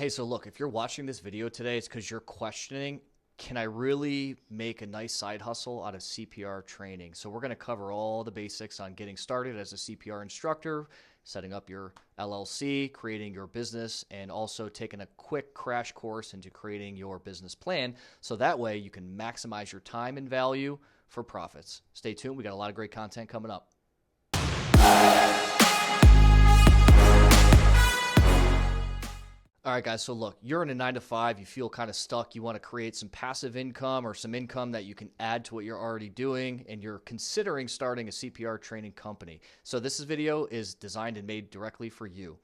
Hey, so look, if you're watching this video today, it's because you're questioning, can I really make a nice side hustle out of CPR training? So we're going to cover all the basics on getting started as a CPR instructor, setting up your LLC, creating your business, and also taking a quick crash course into creating your business plan. So that way you can maximize your time and value for profits. Stay tuned. We got a lot of great content coming up. All right, guys, so look, you're in a 9 to 5, you feel kind of stuck, you want to create some passive income or some income that you can add to what you're already doing, and you're considering starting a CPR training company. So this video is designed and made directly for you.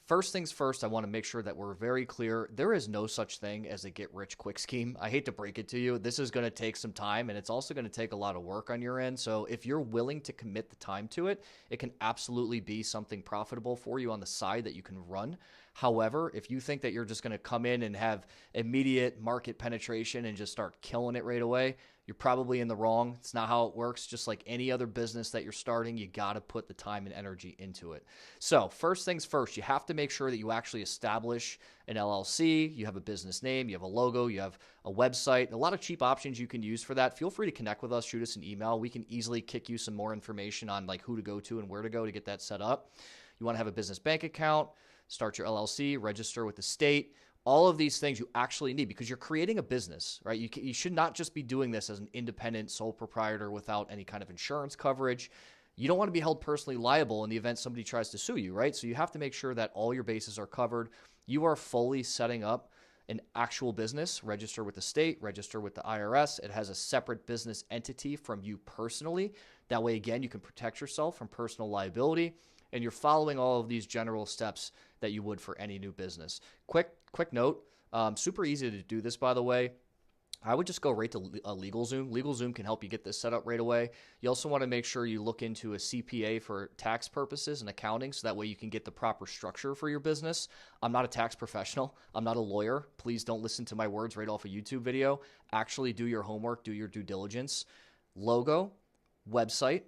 First things first, I want to make sure that we're very clear. There is no such thing as a get-rich-quick scheme. I hate to break it to you. This is going to take some time, and it's also going to take a lot of work on your end. So if you're willing to commit the time to it, it can absolutely be something profitable for you on the side that you can run. However, if you think that you're just going to come in and have immediate market penetration and just start killing it right away, you're probably in the wrong. It's not how it works. Just like any other business that you're starting, you got to put the time and energy into it. So first things first, you have to make sure that you actually establish an LLC, you have a business name, you have a logo, you have a website, a lot of cheap options you can use for that. Feel free to connect with us, shoot us an email. We can easily kick you some more information on like who to go to and where to go to get that set up. You want to have a business bank account, start your LLC, register with the state. All of these things you actually need because you're creating a business, right? You should not just be doing this as an independent sole proprietor without any kind of insurance coverage. You don't want to be held personally liable in the event somebody tries to sue you, right? So you have to make sure that all your bases are covered. You are fully setting up an actual business, register with the state, register with the IRS. It has a separate business entity from you personally. That way, again, you can protect yourself from personal liability. And you're following all of these general steps that you would for any new business. Quick note, super easy to do this, by the way. I would just go right to LegalZoom. LegalZoom can help you get this set up right away. You also want to make sure you look into a CPA for tax purposes and accounting, so that way you can get the proper structure for your business. I'm not a tax professional. I'm not a lawyer. Please don't listen to my words right off a YouTube video. Actually do your homework, do your due diligence. Logo, website,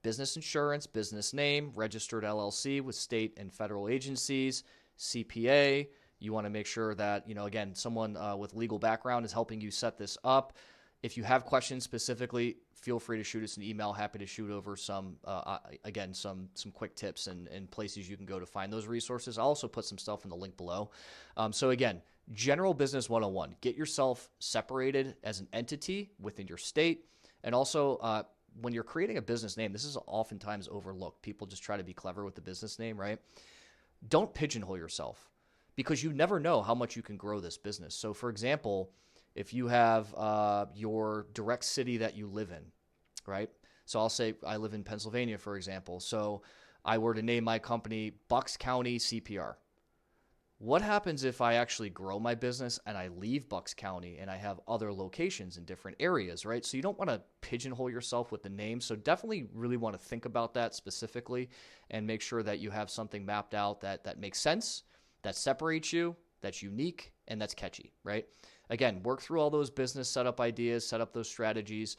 business insurance, business name, registered LLC with state and federal agencies, CPA. You want to make sure that, again, someone with legal background is helping you set this up. If you have questions specifically, feel free to shoot us an email. Happy to shoot over some quick tips and places you can go to find those resources. I'll also put some stuff in the link below. So again, general business 101, get yourself separated as an entity within your state. And also, when you're creating a business name, this is oftentimes overlooked. People just try to be clever with the business name, right? Don't pigeonhole yourself because you never know how much you can grow this business. So for example, if you have your direct city that you live in, right? So I'll say I live in Pennsylvania, for example. So I were to name my company Bucks County CPR. What happens if I actually grow my business and I leave Bucks County and I have other locations in different areas, right? So you don't want to pigeonhole yourself with the name. So definitely really want to think about that specifically and make sure that you have something mapped out that makes sense, that separates you, that's unique, and that's catchy, right? Again, work through all those business setup ideas, set up those strategies.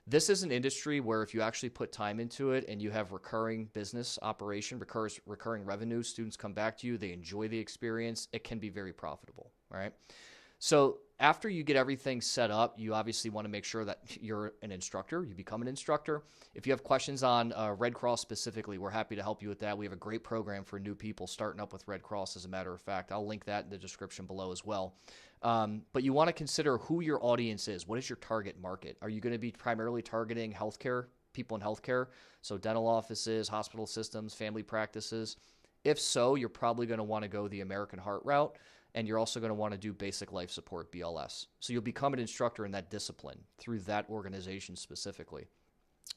This is an industry where if you actually put time into it and you have recurring business operation, recurring revenue, students come back to you, they enjoy the experience, it can be very profitable, all right? So after you get everything set up, you obviously want to make sure that you're an instructor, you become an instructor. If you have questions on Red Cross specifically, we're happy to help you with that. We have a great program for new people starting up with Red Cross, as a matter of fact. I'll link that in the description below as well. But you want to consider who your audience is. What is your target market? Are you going to be primarily targeting healthcare, people in healthcare? So dental offices, hospital systems, family practices. If so, you're probably going to want to go the American Heart route, and you're also going to want to do basic life support, BLS. So you'll become an instructor in that discipline through that organization specifically.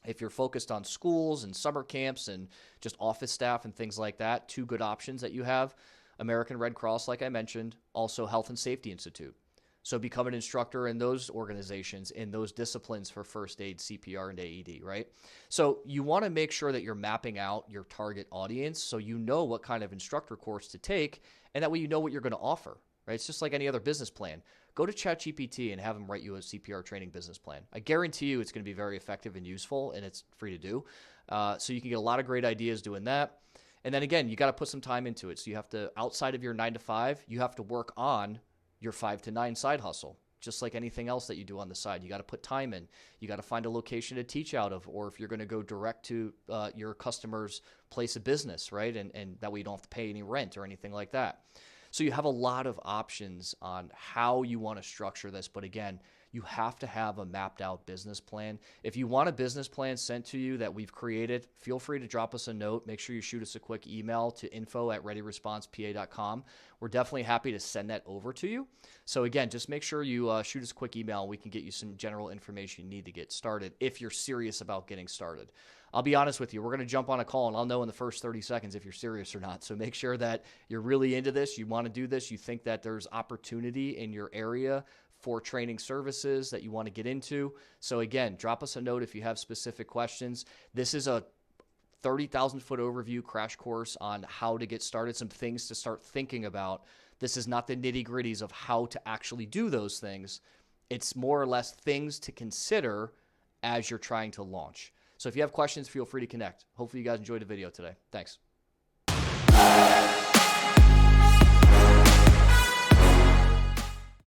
If you're focused on schools and summer camps and just office staff and things like that, two good options that you have. American Red Cross, like I mentioned, also Health and Safety Institute. So become an instructor in those organizations, in those disciplines for first aid, CPR, and AED, right? So you want to make sure that you're mapping out your target audience so you know what kind of instructor course to take, and that way you know what you're going to offer, right? It's just like any other business plan. Go to ChatGPT and have them write you a CPR training business plan. I guarantee you it's going to be very effective and useful, and it's free to do. So you can get a lot of great ideas doing that. And then again, you got to put some time into it. So you have to, outside of your 9 to 5, you have to work on your 5 to 9 side hustle. Just like anything else that you do on the side, you got to put time in. You got to find a location to teach out of, or if you're going to go direct to your customer's place of business, right? And that way you don't have to pay any rent or anything like that. So you have a lot of options on how you want to structure this. But again, you have to have a mapped out business plan. If you want a business plan sent to you that we've created, feel free to drop us a note. Make sure you shoot us a quick email to info@readyresponsepa.com. We're definitely happy to send that over to you. So again, just make sure you shoot us a quick email and we can get you some general information you need to get started if you're serious about getting started. I'll be honest with you, we're going to jump on a call and I'll know in the first 30 seconds if you're serious or not. So make sure that you're really into this, you want to do this, you think that there's opportunity in your area for training services that you want to get into. So again, drop us a note if you have specific questions. This is a 30,000 foot overview crash course on how to get started, some things to start thinking about. This is not the nitty gritties of how to actually do those things. It's more or less things to consider as you're trying to launch. So if you have questions, feel free to connect. Hopefully you guys enjoyed the video today. Thanks.